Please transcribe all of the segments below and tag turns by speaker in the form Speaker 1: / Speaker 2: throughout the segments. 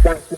Speaker 1: Let's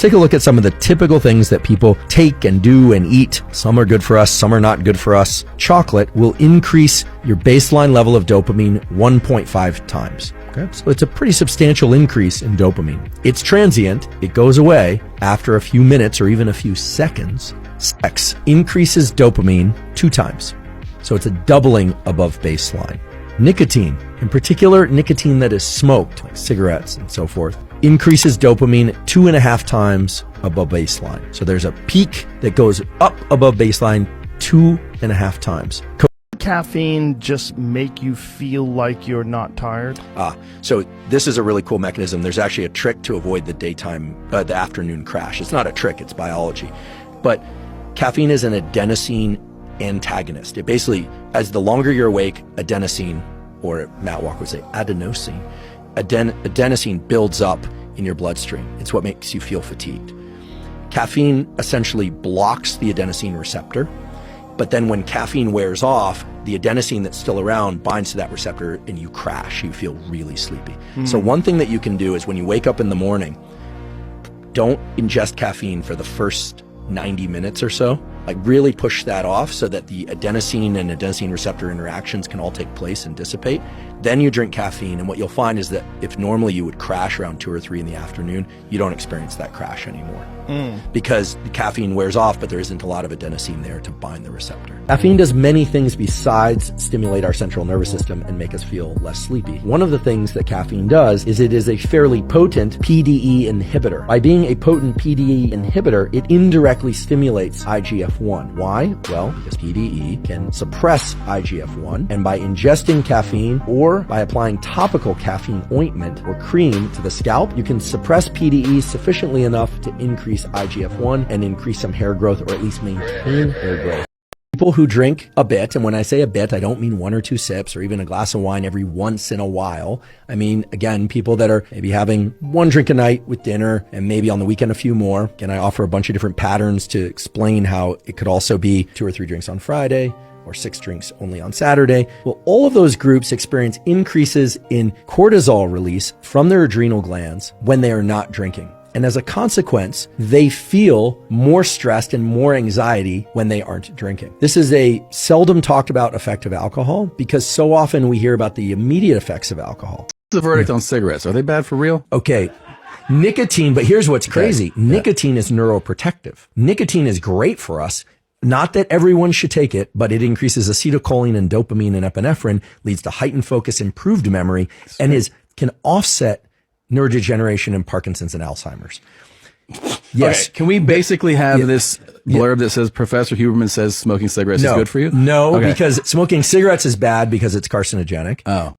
Speaker 1: take a look at some of the typical things that people take and do and eat. Some are good for us, some are not good for us. Chocolate will increase your baseline level of dopamine 1.5 times. Okay? So it's a pretty substantial increase in dopamine. It's transient. It goes away after a few minutes or even a few seconds. Sex increases dopamine 2 times. So it's a doubling above baseline. Nicotine, in particular nicotine that is smoked, like cigarettes and so forth, increases dopamine 2.5 times above baseline. So there's a peak that goes up above baseline 2.5 times.
Speaker 2: Caffeine just make you feel like you're not tired?
Speaker 1: So this is a really cool mechanism. There's actually a trick to avoid the afternoon crash. It's not a trick, it's biology. But caffeine is an adenosine antagonist. It basically, as the longer you're awake, adenosine, or Matt Walker would say adenosine, adenosine builds up in your bloodstream. It's what makes you feel fatigued. Caffeine essentially blocks the adenosine receptor, but then when caffeine wears off, the adenosine that's still around binds to that receptor and you crash. You feel really sleepy. So one thing that you can do is when you wake up in the morning, don't ingest caffeine for the first 90 minutes or so. Like really push that off so that the adenosine and adenosine receptor interactions can all take place and dissipate. Then you drink caffeine, and what you'll find is that if normally you would crash around 2 or 3 in the afternoon, you don't experience that crash anymore. Because the caffeine wears off, but there isn't a lot of adenosine there to bind the receptor. Caffeine does many things besides stimulate our central nervous system and make us feel less sleepy. One of the things that caffeine does is it is a fairly potent PDE inhibitor. By being a potent PDE inhibitor, it indirectly stimulates IGF-1. Why? Well, because PDE can suppress IGF-1, and by ingesting caffeine or by applying topical caffeine ointment or cream to the scalp, you can suppress PDE sufficiently enough to increase IGF-1 and increase some hair growth, or at least maintain hair growth. People who drink a bit, and when I say a bit, I don't mean 1 or 2 sips or even a glass of wine every once in a while. I mean, again, people that are maybe having 1 drink a night with dinner and maybe on the weekend a few more. And I offer a bunch of different patterns to explain how it could also be 2 or 3 drinks on Friday or 6 drinks only on Saturday. Well, all of those groups experience increases in cortisol release from their adrenal glands when they are not drinking. And as a consequence, they feel more stressed and more anxiety when they aren't drinking. This is a seldom talked about effect of alcohol because so often we hear about the immediate effects of alcohol.
Speaker 3: What's the verdict on cigarettes? Are they bad for real?
Speaker 1: Okay. Nicotine, but here's what's crazy. Nicotine is neuroprotective. Nicotine is great for us. Not that everyone should take it, but it increases acetylcholine and dopamine and epinephrine, leads to heightened focus, improved memory, and can offset neurodegeneration and Parkinson's and Alzheimer's. Yes.
Speaker 3: Okay. Can we basically have this blurb that says Professor Huberman says smoking cigarettes is good for you?
Speaker 1: No, because smoking cigarettes is bad because it's carcinogenic.
Speaker 3: Oh.